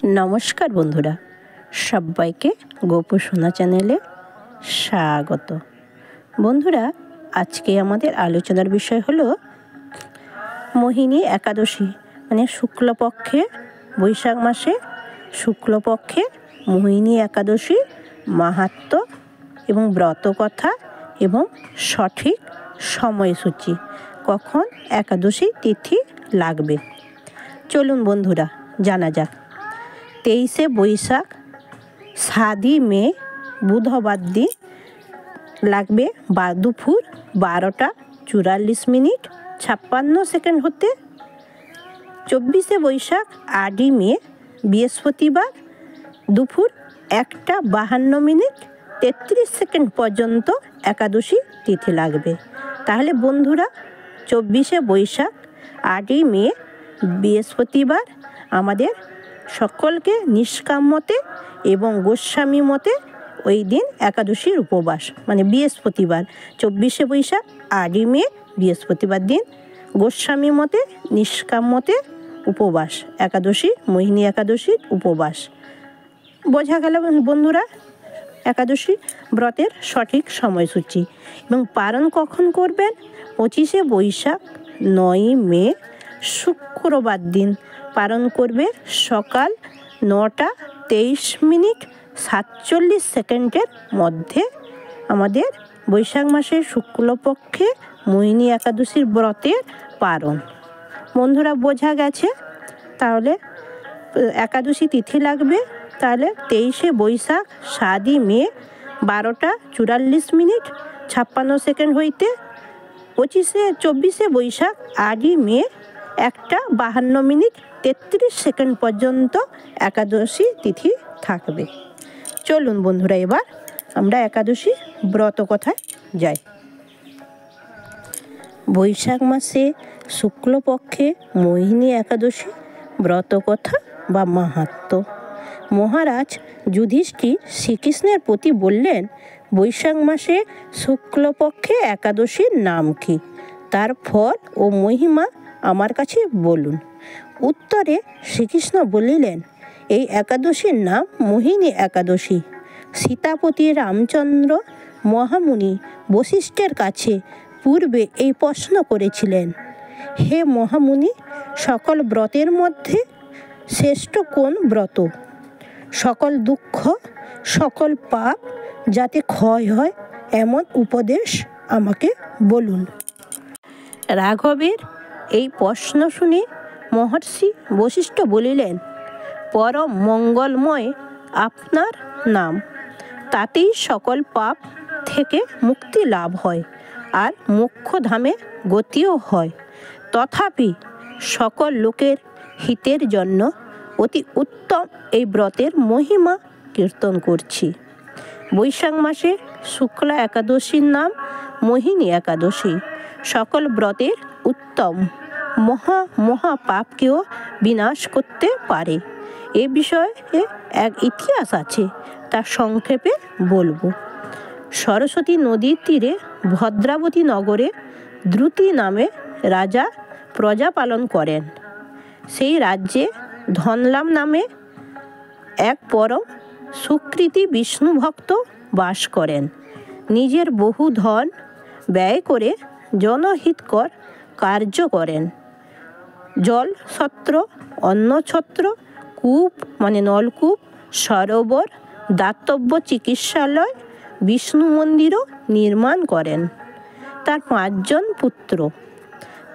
নমস্কার বন্ধুরা, সবাইকে গোপু সোনা চ্যানেলে স্বাগত। বন্ধুরা, আজকে আমাদের আলোচনার বিষয় হলো মোহিনী একাদশী, মানে শুক্লপক্ষে, বৈশাখ মাসে শুক্লপক্ষে মোহিনী একাদশী মাহাত্ম্য এবং ব্রতকথা এবং সঠিক সময়সূচি, কখন একাদশী তিথি লাগবে। চলুন বন্ধুরা জানা যাক। 23শে বৈশাখ 7ই মে বুধবার দিন লাগবে দুপুর 12টা 44 মিনিট 56 সেকেন্ড হতে। 24শে বৈশাখ 8ই মে বৃহস্পতিবার দুপুর 1টা 52 মিনিট 33 সেকেন্ড পর্যন্ত একাদশী তিথি লাগবে। তাহলে বন্ধুরা, 24শে বৈশাখ 8ই মে বৃহস্পতিবার আমাদের সকলকে নিষ্কাম মতে এবং গোস্বামী মতে ওই দিন একাদশীর উপবাস, মানে বৃহস্পতিবার 24শে বৈশাখ 8ই মে বৃহস্পতিবার দিন গোস্বামী মতে নিষ্কাম মতে উপবাস, একাদশী মোহিনী একাদশীর উপবাস। বোঝা গেল বন্ধুরা একাদশী ব্রতের সঠিক সময়সূচি। এবং পালন কখন করবেন? 25শে বৈশাখ 9ই মে শুক্রবার দিন পালন করবে সকাল 9টা 23 মিনিট 47 সেকেন্ডের মধ্যে। আমাদের বৈশাখ মাসের শুক্লপক্ষে মোহিনী একাদশীর ব্রতের পালন। বন্ধুরা বোঝা গেছে? তাহলে একাদশী তিথি লাগবে তাহলে 23শে বৈশাখ 7ই মে 12টা 44 মিনিট 56 সেকেন্ড হইতে 24শে বৈশাখ 8ই মে 1টা 52 মিনিট 33 সেকেন্ড পর্যন্ত একাদশী তিথি থাকবে। চলুন বন্ধুরা এবার আমরা একাদশী ব্রত কথায় যাই। বৈশাখ মাসে শুক্লপক্ষে মোহিনী একাদশী ব্রত কথা বা মাহাত্ম্য। মহারাজ যুধিষ্ঠির শ্রীকৃষ্ণের প্রতি বললেন, বৈশাখ মাসে শুক্লপক্ষে একাদশীর নাম কি? তার ফল ও মহিমা আমার কাছে বলুন। উত্তরে শ্রীকৃষ্ণ বলিলেন, এই একাদশীর নাম মোহিনী একাদশী। সীতাপতি রামচন্দ্র মহামুনি বশিষ্ঠের কাছে পূর্বে এই প্রশ্ন করেছিলেন, হে মহামুনি, সকল ব্রতের মধ্যে শ্রেষ্ঠ কোন ব্রত? সকল দুঃখ সকল পাপ যাতে ক্ষয় হয় এমন উপদেশ আমাকে বলুন। রাঘবের এই প্রশ্ন শুনে মহর্ষি বশিষ্ঠ বলিলেন, পরম মঙ্গলময় আপনার নাম, তাতেই সকল পাপ থেকে মুক্তি লাভ হয় আর মোক্ষধামে গতিও হয়। তথাপি সকল লোকের হিতের জন্য অতি উত্তম এই ব্রতের মহিমা কীর্তন করছি। বৈশাখ মাসে শুক্লা একাদশীর নাম মোহিনী একাদশী। সকল ব্রতের উত্তম, মহা পাপকেও বিনাশ করতে পারে। এ বিষয়ে এক ইতিহাস আছে, তা সংক্ষেপে বলবো। সরস্বতী নদীর তীরে ভদ্রাবতী নগরে দ্রুতি নামে রাজা প্রজা পালন করেন। সেই রাজ্যে ধনলাম নামে এক পরম সুকৃতি বিষ্ণু ভক্ত বাস করেন। নিজের বহু ধন ব্যয় করে জনহিতকর কার্য করেন। জলছত্র, অন্নছত্র, কূপ মানে নলকূপ, সরোবর, দাতব্য চিকিৎসালয়, বিষ্ণু মন্দিরও নির্মাণ করেন। তার 5 জন পুত্র,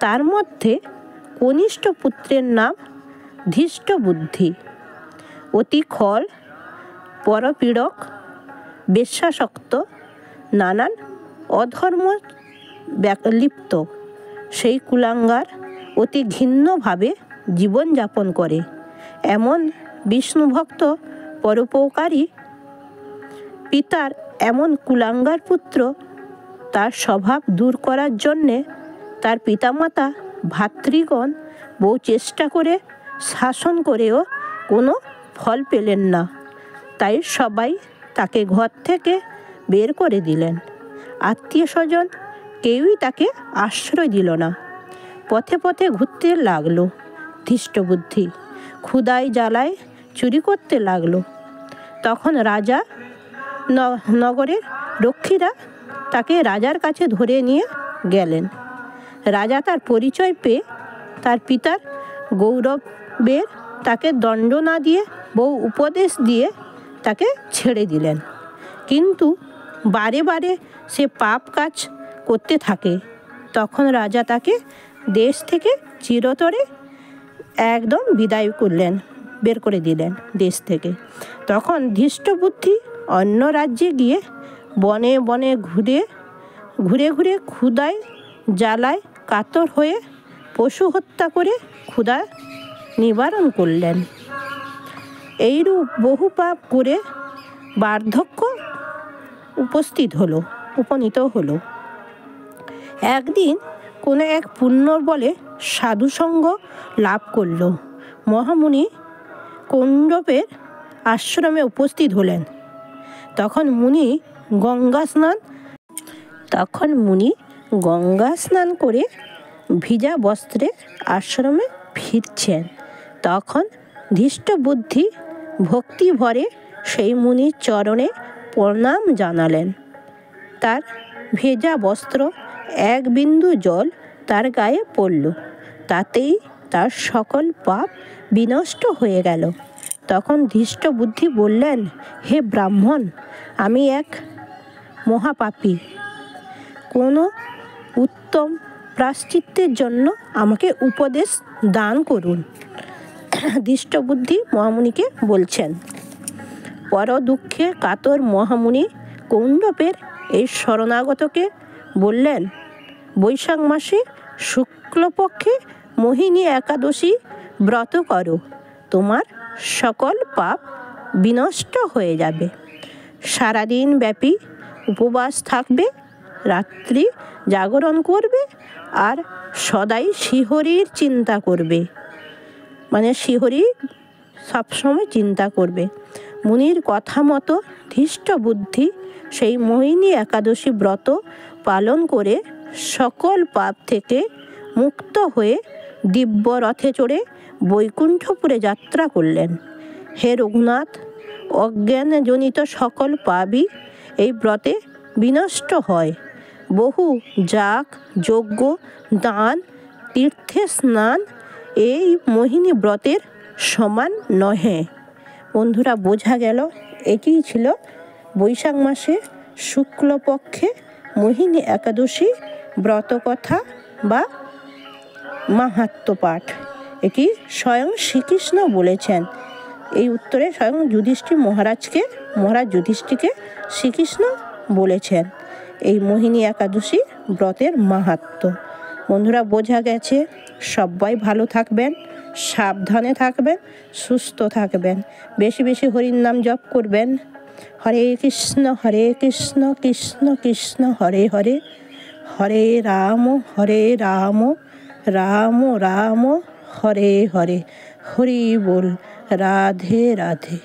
তার মধ্যে কনিষ্ঠ পুত্রের নাম ধৃষ্টবুদ্ধি। অতি খল, পরপীড়ক, বেশ্যাসক্ত, নানান অধর্ম লিপ্ত সেই কুলাঙ্গার অতি ঘৃণ্যভাবে জীবনযাপন করে। এমন বিষ্ণুভক্ত পরোপকারী পিতার এমন কুলাঙ্গার পুত্র, তার স্বভাব দূর করার জন্যে তার পিতামাতা ভাতৃগণ বহু চেষ্টা করে শাসন করেও কোনো ফল পেলেন না। তাই সবাই তাকে ঘর থেকে বের করে দিলেন। আত্মীয় স্বজন কেউই তাকে আশ্রয় দিল না। পথে পথে ঘুরতে লাগলো ধৃষ্টবুদ্ধি। ক্ষুধায় জ্বালায় চুরি করতে লাগলো। তখন রাজা নগরের রক্ষীরা তাকে রাজার কাছে ধরে নিয়ে গেলেন। রাজা তার পরিচয় পেয়ে তার পিতার গৌরবের তাকে দণ্ড না দিয়ে বহু উপদেশ দিয়ে তাকে ছেড়ে দিলেন। কিন্তু বারে বারে সে পাপ কাজ করতে থাকে। তখন রাজা তাকে দেশ থেকে চিরতরে একদম বিদায় করলেন, বের করে দিলেন দেশ থেকে। তখন ধৃষ্টবুদ্ধি অন্য রাজ্যে গিয়ে বনে বনে ঘুরে ঘুরে ক্ষুধায় জ্বালায় কাতর হয়ে পশু হত্যা করে ক্ষুধা নিবারণ করলেন। এইরূপ বহু পাপ করে বার্ধক্য উপনীত হলো। একদিন কোনো এক পুণ্যর বলে সাধুসঙ্গ লাভ করল। মহামুনি কৌণ্ডবের আশ্রমে উপস্থিত হলেন। তখন মুনি গঙ্গা স্নান করে ভিজা বস্ত্রে আশ্রমে ফিরছেন। তখন ধৃষ্টবুদ্ধি ভক্তি ভরে সেই মুনির চরণে প্রণাম জানালেন। তার ভেজা বস্ত্র এক বিন্দু জল তার গায়ে পড়ল, তাতেই তার সকল পাপ বিনষ্ট হয়ে গেল। তখন ধৃষ্টবুদ্ধি বললেন, হে ব্রাহ্মণ, আমি এক মহাপাপী। কোনো উত্তম প্রায়শ্চিত্তের জন্য আমাকে উপদেশ দান করুন। ধৃষ্টবুদ্ধি মহামুনিকে বলছেন। পর দুঃখে কাতর মহামুনি কৌণ্ডবের এই শরণাগতকে বললেন, বৈশাখ মাসে শুক্লপক্ষে মোহিনী একাদশী ব্রত করো, তোমার সকল পাপ বিনষ্ট হয়ে যাবে। সারাদিন ব্যাপী উপবাস থাকবে, রাত্রি জাগরণ করবে, আর সদাই শ্রীহরির চিন্তা করবে, মানে শ্রীহরি সবসময় চিন্তা করবে। মুনির কথা মতো ধৃষ্টবুদ্ধি সেই মোহিনী একাদশী ব্রত পালন করে সকল পাপ থেকে মুক্ত হয়ে দিব্য রথে চড়ে বৈকুণ্ঠপুরে যাত্রা করলেন। হে রঘুনাথ, অজ্ঞানজনিত সকল পাপই এই ব্রতে বিনষ্ট হয়। বহু যাগ, যজ্ঞ, দান, তীর্থে স্নান এই মোহিনী ব্রতের সমান নহে। বন্ধুরা, বোঝা গেল এটিই ছিল বৈশাখ মাসে শুক্লপক্ষে মোহিনী একাদশী ব্রতকথা বা মাহাত্ম্য পাঠ। এটি স্বয়ং শ্রীকৃষ্ণ বলেছেন। এই উত্তরে স্বয়ং মহারাজ যুধিষ্ঠিরকে শ্রীকৃষ্ণ বলেছেন এই মোহিনী একাদশী ব্রতের মাহাত্ম্য। বন্ধুরা, বোঝা গেছে। সবাই ভালো থাকবেন, সাবধানে থাকবেন, সুস্থ থাকবেন, বেশি বেশি হরির নাম জপ করবেন। হরে কৃষ্ণ কৃষ্ণ কৃষ্ণ হরে হরে, হরে রাম রাম রাম হরে হরে। হরি বল। রাধে রাধে।